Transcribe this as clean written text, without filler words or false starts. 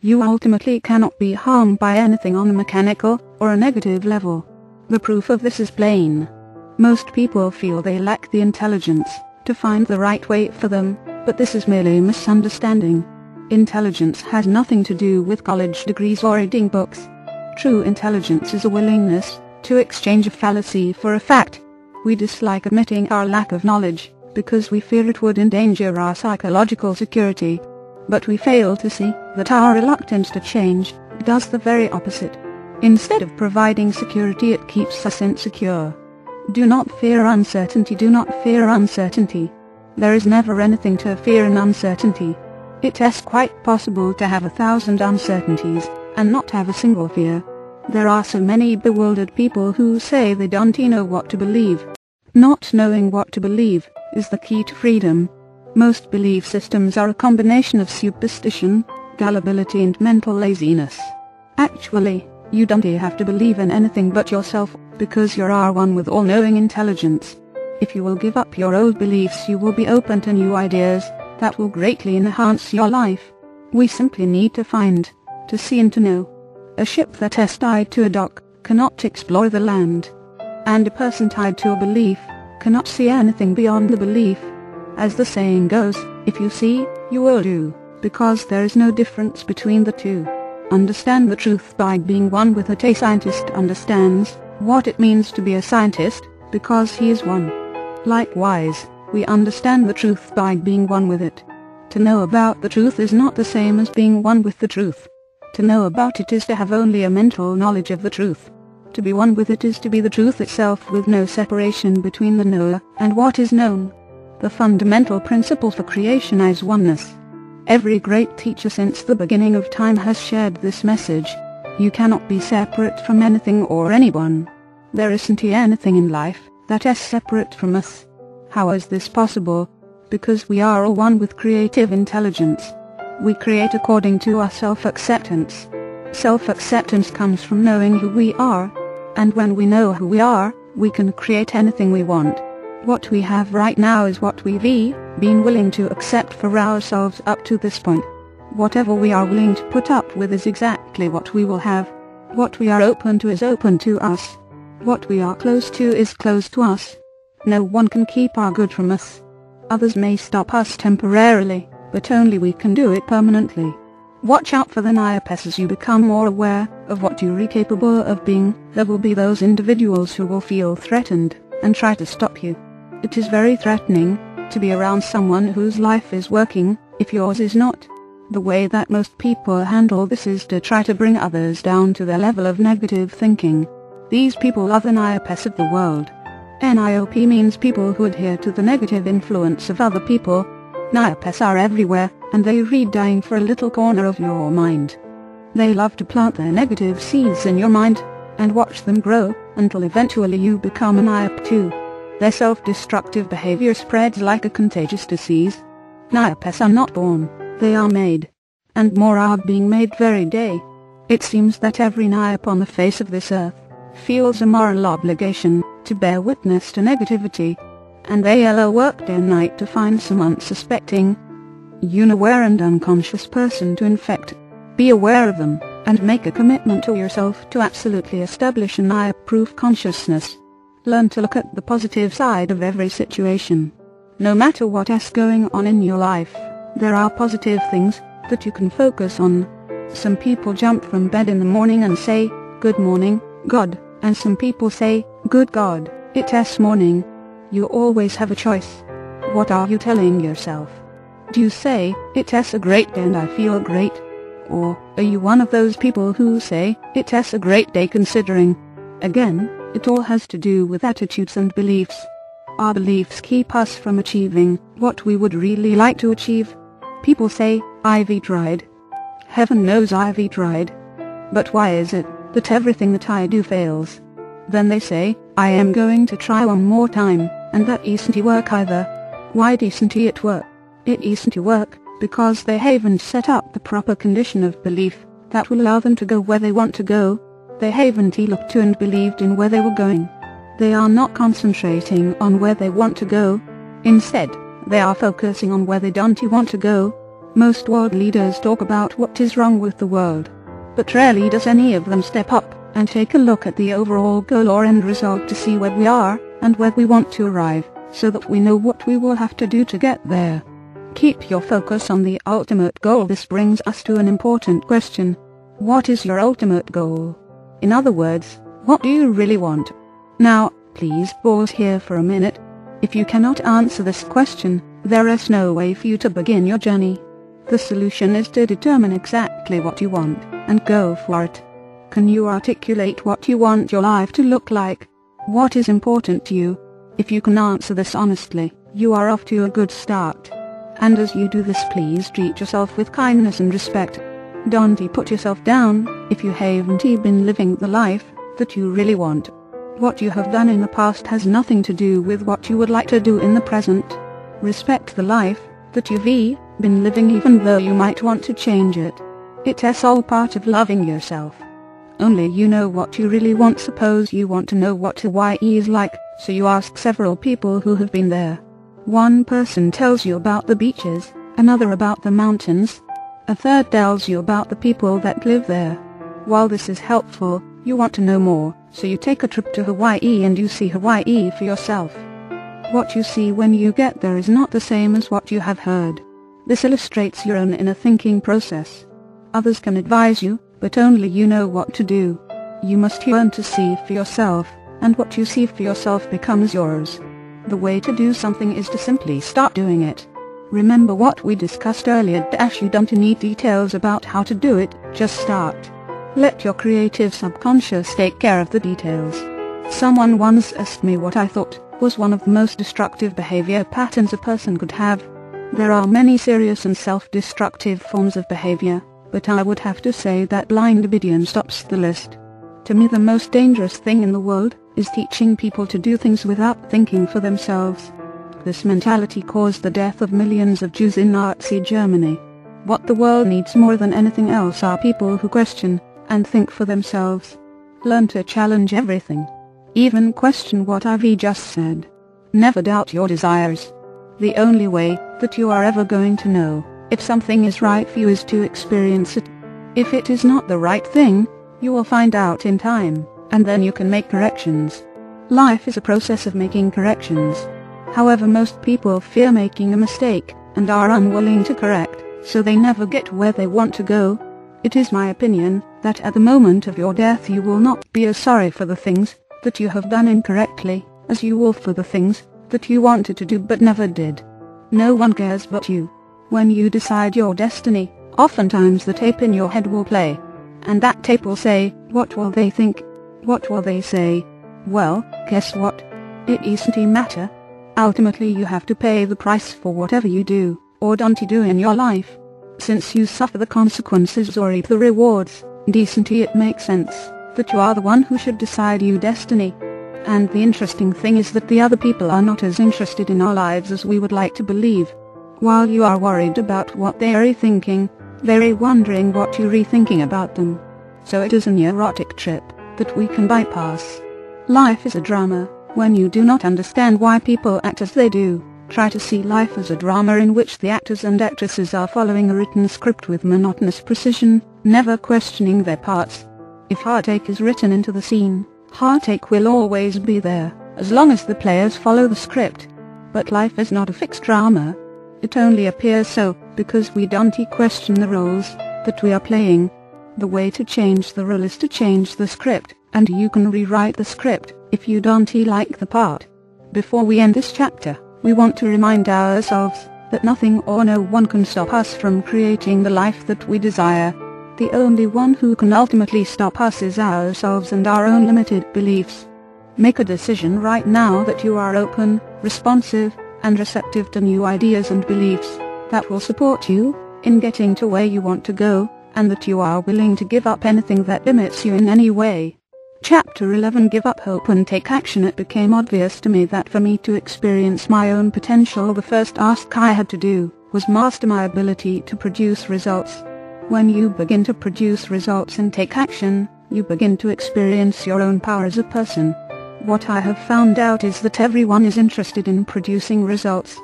You ultimately cannot be harmed by anything on a mechanical or a negative level. The proof of this is plain. Most people feel they lack the intelligence to find the right way for them, but this is merely a misunderstanding. Intelligence has nothing to do with college degrees or reading books. True intelligence is a willingness to exchange a fallacy for a fact. We dislike admitting our lack of knowledge because we fear it would endanger our psychological security. But we fail to see that our reluctance to change does the very opposite. Instead of providing security, it keeps us insecure. Do not fear uncertainty. Do not fear uncertainty. There is never anything to fear in uncertainty. It is quite possible to have 1,000 uncertainties and not have a single fear. There are so many bewildered people who say they don't know what to believe. Not knowing what to believe is the key to freedom. Most belief systems are a combination of superstition, gullibility and mental laziness. Actually, you don't have to believe in anything but yourself, because you are one with all-knowing intelligence. If you will give up your old beliefs, you will be open to new ideas that will greatly enhance your life. We simply need to find, to see and to know. A ship that is tied to a dock cannot explore the land. And a person tied to a belief cannot see anything beyond the belief. As the saying goes, if you see, you will do, because there is no difference between the two. Understand the truth by being one with it. A scientist understands what it means to be a scientist, because he is one. Likewise, we understand the truth by being one with it. To know about the truth is not the same as being one with the truth. To know about it is to have only a mental knowledge of the truth. To be one with it is to be the truth itself, with no separation between the knower and what is known. The fundamental principle for creation is oneness. Every great teacher since the beginning of time has shared this message. You cannot be separate from anything or anyone. There isn't anything in life that is separate from us. How is this possible? Because we are all one with creative intelligence. We create according to our self-acceptance. Self-acceptance comes from knowing who we are. And when we know who we are, we can create anything we want. What we have right now is what we've been willing to accept for ourselves up to this point. Whatever we are willing to put up with is exactly what we will have. What we are open to is open to us. What we are close to is close to us. No one can keep our good from us. Others may stop us temporarily, but only we can do it permanently. Watch out for the Nayapes. As you become more aware of what you are capable of being, there will be those individuals who will feel threatened and try to stop you. It is very threatening to be around someone whose life is working, if yours is not. The way that most people handle this is to try to bring others down to their level of negative thinking. These people are the Nayapes of the world. NIOP means people who adhere to the negative influence of other people. Nayapes are everywhere, and they read dying for a little corner of your mind. They love to plant their negative seeds in your mind, and watch them grow, until eventually you become a Nayap too. Their self-destructive behavior spreads like a contagious disease. Nayapes are not born, they are made. And more are being made every day. It seems that every Nayap on the face of this earth feels a moral obligation to bear witness to negativity. And they'll work day and night to find some unsuspecting, unaware and unconscious person to infect. Be aware of them, and make a commitment to yourself to absolutely establish a Nayap-proof consciousness. Learn to look at the positive side of every situation. No matter what is going on in your life, there are positive things that you can focus on. Some people jump from bed in the morning and say, "Good morning, God," and some people say, "Good God, it is morning." You always have a choice. What are you telling yourself? Do you say, "It is a great day and I feel great"? Or are you one of those people who say, "It is a great day considering"? Again, it all has to do with attitudes and beliefs. Our beliefs keep us from achieving what we would really like to achieve. People say, "I've tried." Heaven knows I've tried. But why is it that everything that I do fails? Then they say, "I am going to try one more time, and that isn't work either." Why isn't it work? It isn't work because they haven't set up the proper condition of belief that will allow them to go where they want to go. They haven't looked to and believed in where they were going. They are not concentrating on where they want to go. Instead, they are focusing on where they don't want to go. Most world leaders talk about what is wrong with the world, but rarely does any of them step up and take a look at the overall goal or end result to see where we are and where we want to arrive, so that we know what we will have to do to get there. Keep your focus on the ultimate goal. This brings us to an important question. What is your ultimate goal? In other words, what do you really want? Now, please pause here for a minute. If you cannot answer this question, there is no way for you to begin your journey. The solution is to determine exactly what you want, and go for it. Can you articulate what you want your life to look like? What is important to you? If you can answer this honestly, you are off to a good start. And as you do this, please treat yourself with kindness and respect. Don't put yourself down if you haven't been living the life that you really want. What you have done in the past has nothing to do with what you would like to do in the present. Respect the life that you've been living, even though you might want to change it. It's all part of loving yourself. Only you know what you really want. Suppose you want to know what Hawaii is like, so you ask several people who have been there. One person tells you about the beaches, another about the mountains, a third tells you about the people that live there. While this is helpful, you want to know more, so you take a trip to Hawaii and you see Hawaii for yourself. What you see when you get there is not the same as what you have heard. This illustrates your own inner thinking process. Others can advise you, but only you know what to do. You must learn to see for yourself, and what you see for yourself becomes yours. The way to do something is to simply start doing it. Remember what we discussed earlier. You don't need details about how to do it, just start. Let your creative subconscious take care of the details. Someone once asked me what I thought was one of the most destructive behavior patterns a person could have. There are many serious and self-destructive forms of behavior, but I would have to say that blind obedience tops the list. To me, the most dangerous thing in the world is teaching people to do things without thinking for themselves. This mentality caused the death of millions of Jews in Nazi Germany. What the world needs more than anything else are people who question and think for themselves. Learn to challenge everything. Even question what I've just said. Never doubt your desires. The only way that you are ever going to know if something is right for you is to experience it. If it is not the right thing, you will find out in time, and then you can make corrections. Life is a process of making corrections. However, most people fear making a mistake, and are unwilling to correct, so they never get where they want to go. It is my opinion that at the moment of your death you will not be as sorry for the things that you have done incorrectly, as you will for the things that you wanted to do but never did. No one cares but you. When you decide your destiny, oftentimes the tape in your head will play. And that tape will say, what will they think? What will they say? Well, guess what? It isn't a matter. Ultimately you have to pay the price for whatever you do, or don't do in your life. Since you suffer the consequences or reap the rewards, decently it makes sense that you are the one who should decide your destiny. And the interesting thing is that the other people are not as interested in our lives as we would like to believe. While you are worried about what they are thinking, they're wondering what you're rethinking about them. So it is a neurotic trip that we can bypass. Life is a drama. When you do not understand why people act as they do, try to see life as a drama in which the actors and actresses are following a written script with monotonous precision, never questioning their parts. If heartache is written into the scene, heartache will always be there, as long as the players follow the script. But life is not a fixed drama. It only appears so because we don't question the roles that we are playing. The way to change the role is to change the script, and you can rewrite the script if you don't like the part. Before we end this chapter, we want to remind ourselves that nothing or no one can stop us from creating the life that we desire. The only one who can ultimately stop us is ourselves and our own limited beliefs. Make a decision right now that you are open, responsive, and receptive to new ideas and beliefs that will support you in getting to where you want to go, and that you are willing to give up anything that limits you in any way. Chapter 11, Give Up Hope and Take Action. It became obvious to me that for me to experience my own potential, the first task I had to do was master my ability to produce results. When you begin to produce results and take action, you begin to experience your own power as a person. What I have found out is that everyone is interested in producing results.